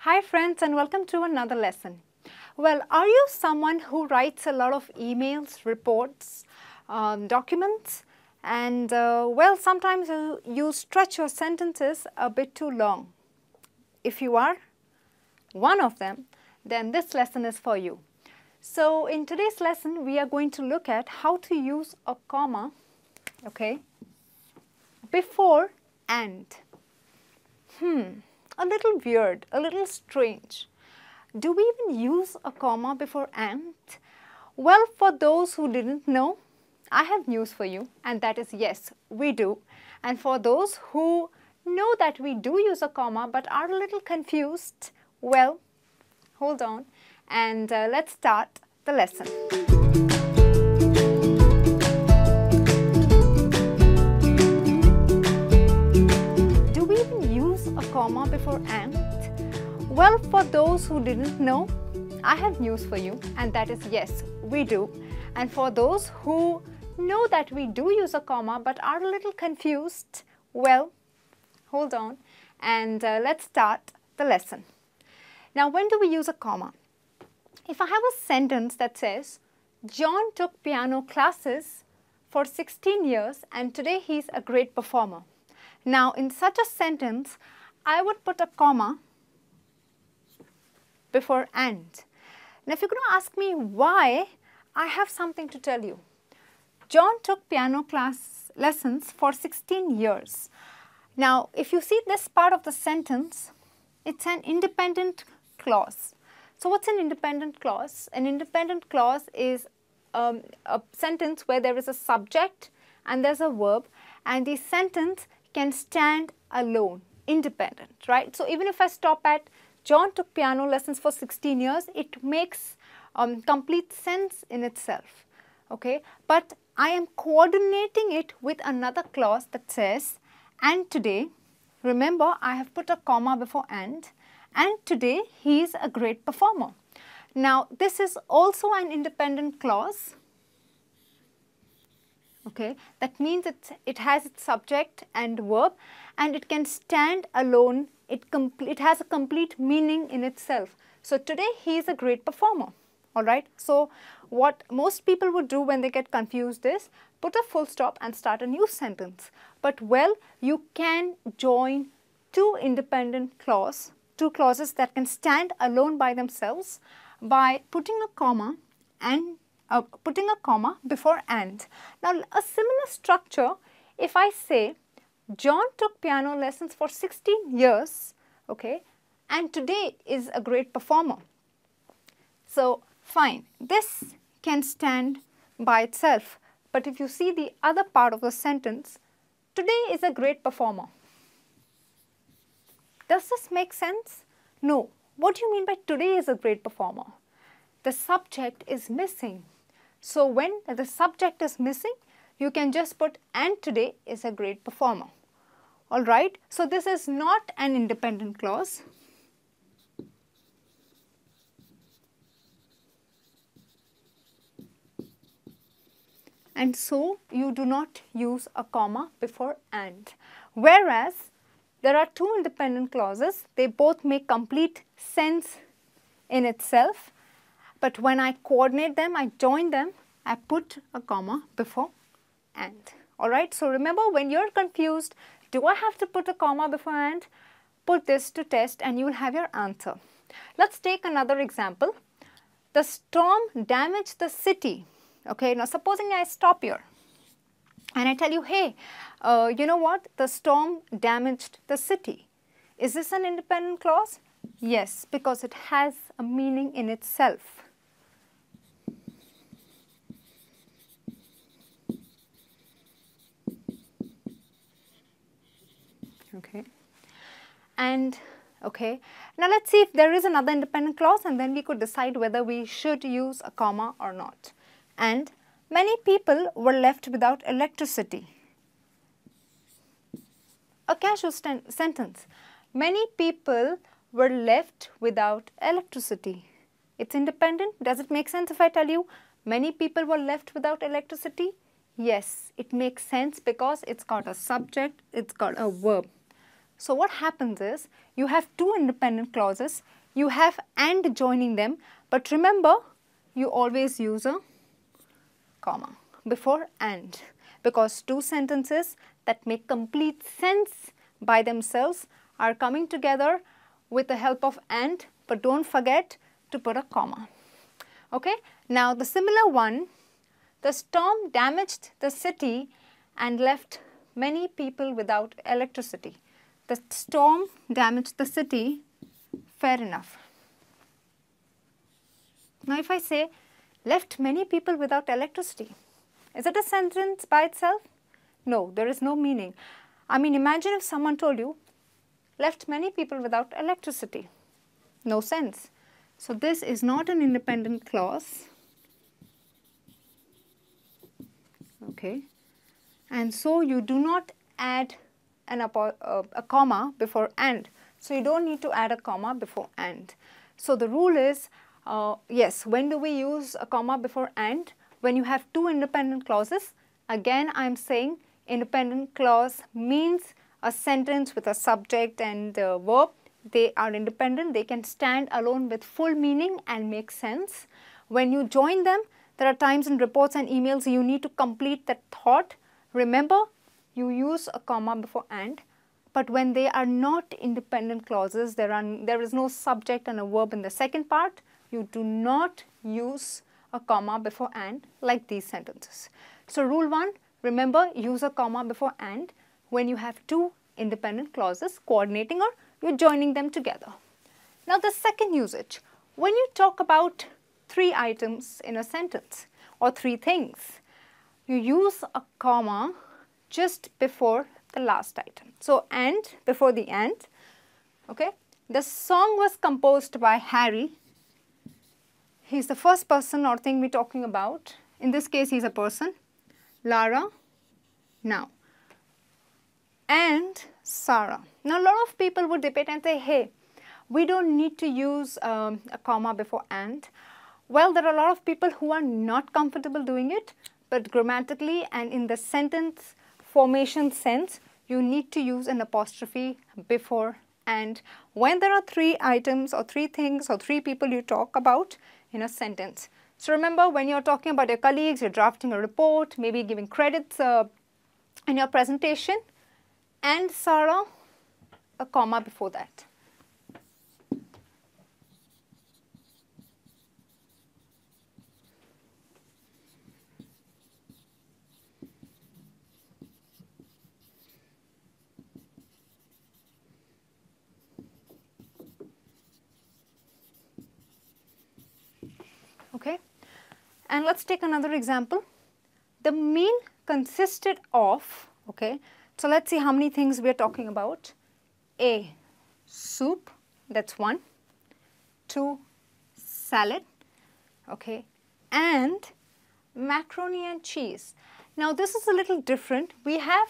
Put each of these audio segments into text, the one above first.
Hi friends, and welcome to another lesson. Well, are you someone who writes a lot of emails, reports, documents, and well, sometimes you stretch your sentences a bit too long? If you are one of them, then this lesson is for you. So in today's lesson, we are going to look at how to use a comma, okay, before and. A little weird, a little strange. Do we even use a comma before and? Well, for those who didn't know, I have news for you, and that is yes, we do. And for those who know that we do use a comma but are a little confused, well, hold on and let's start the lesson. Comma before and? Well, for those who didn't know, I have news for you, and that is yes, we do. And for those who know that we do use a comma but are a little confused, well, hold on and let's start the lesson. Now, when do we use a comma? If I have a sentence that says, John took piano classes for 16 years and today he's a great performer. Now, in such a sentence, I would put a comma before and. Now, if you're going to ask me why, I have something to tell you. John took piano lessons for 16 years. Now, if you see this part of the sentence, it's an independent clause. So, what's an independent clause? An independent clause is a sentence where there is a subject and there's a verb, and the sentence can stand alone. Independent, right? So even if I stop at John took piano lessons for 16 years, it makes complete sense in itself, okay? But I am coordinating it with another clause that says, and today, remember I have put a comma before and today he is a great performer. Now this is also an independent clause. Okay, that means it has its subject and verb, and it can stand alone. It has a complete meaning in itself. So today he is a great performer. All right. So what most people would do when they get confused is put a full stop and start a new sentence. But well, you can join two independent clauses, two clauses that can stand alone by themselves by putting a comma and putting a comma before and. Now, a similar structure, if I say, John took piano lessons for 16 years, okay, and today is a great performer. So, fine, this can stand by itself, but if you see the other part of the sentence, today is a great performer. Does this make sense? No. What do you mean by today is a great performer? The subject is missing. So when the subject is missing, you can just put and today is a great performer. All right. So this is not an independent clause. And so you do not use a comma before and. Whereas there are two independent clauses, they both make complete sense in itself. But when I coordinate them, I join them, I put a comma before and. Alright, so remember when you're confused, do I have to put a comma before and? Put this to test and you will have your answer. Let's take another example. The storm damaged the city. Okay, now supposing I stop here and I tell you, hey, you know what? The storm damaged the city. Is this an independent clause? Yes, because it has a meaning in itself. Okay, and okay, now let's see if there is another independent clause, and then we could decide whether we should use a comma or not. And many people were left without electricity. A casual sentence. Many people were left without electricity. It's independent. Does it make sense if I tell you many people were left without electricity? Yes, it makes sense because it's got a subject, it's got a verb. So what happens is, you have two independent clauses, you have and joining them, but remember, you always use a comma before and, because two sentences that make complete sense by themselves are coming together with the help of and, but don't forget to put a comma. Okay? Now the similar one, the storm damaged the city and left many people without electricity. The storm damaged the city, fair enough. Now if I say, left many people without electricity, is it a sentence by itself? No, there is no meaning. I mean, imagine if someone told you, left many people without electricity. No sense. So this is not an independent clause. Okay. And so you do not add a comma before and. So you don't need to add a comma before and. So the rule is, yes, when do we use a comma before and? When you have two independent clauses. Again, I am saying independent clause means a sentence with a subject and verb. They are independent, they can stand alone with full meaning and make sense. When you join them, there are times in reports and emails you need to complete that thought. Remember, you use a comma before and, but when they are not independent clauses, there is no subject and a verb in the second part, you do not use a comma before and like these sentences. So rule 1, remember, use a comma before and when you have two independent clauses coordinating or you're joining them together. Now the second usage, when you talk about three items in a sentence or three things, you use a comma just before the last item. So and before the and, okay. The song was composed by Harry. He's the first person or thing we're talking about. In this case, he's a person. Lara, now. And Sarah. Now a lot of people would debate and say, hey, we don't need to use a comma before and. Well, there are a lot of people who are not comfortable doing it, but grammatically and in the sentence formation sense, you need to use an apostrophe before and when there are three items or three things or three people you talk about in a sentence. So remember, when you're talking about your colleagues, you're drafting a report, maybe giving credits in your presentation, and Sarah, a comma before that. Okay, and let's take another example. The meal consisted of, okay, so let's see how many things we are talking about. A, soup, that's one. 2, salad, okay, and macaroni and cheese. Now this is a little different. We have,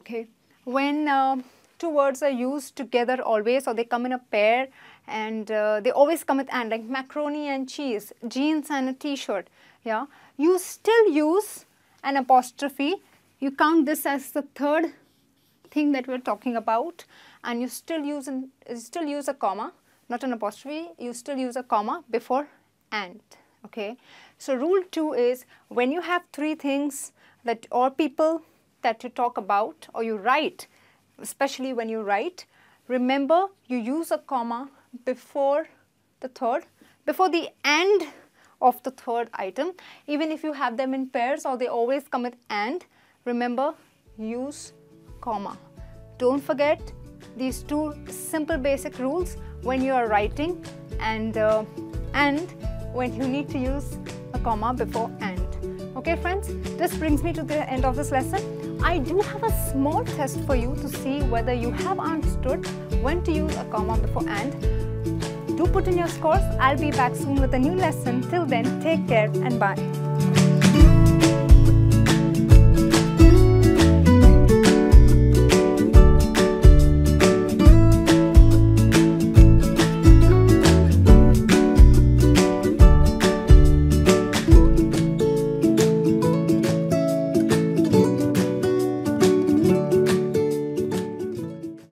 okay, when two words are used together always, or they come in a pair and they always come with and, like macaroni and cheese, jeans and a t-shirt, yeah, you still use an apostrophe. You count this as the third thing that we're talking about, and you still use a comma, not an apostrophe, you still use a comma before and, okay. So rule 2 is, when you have three things that or people that you talk about or you write, especially when you write, remember you use a comma before the and of the third item. Even if you have them in pairs or they always come with and, remember, use comma. Don't forget these two simple basic rules when you are writing and when you need to use a comma before and. Okay friends, this brings me to the end of this lesson. I do have a small test for you to see whether you have understood when to use a comma before and. Do put in your scores. I'll be back soon with a new lesson. Till then, take care and bye.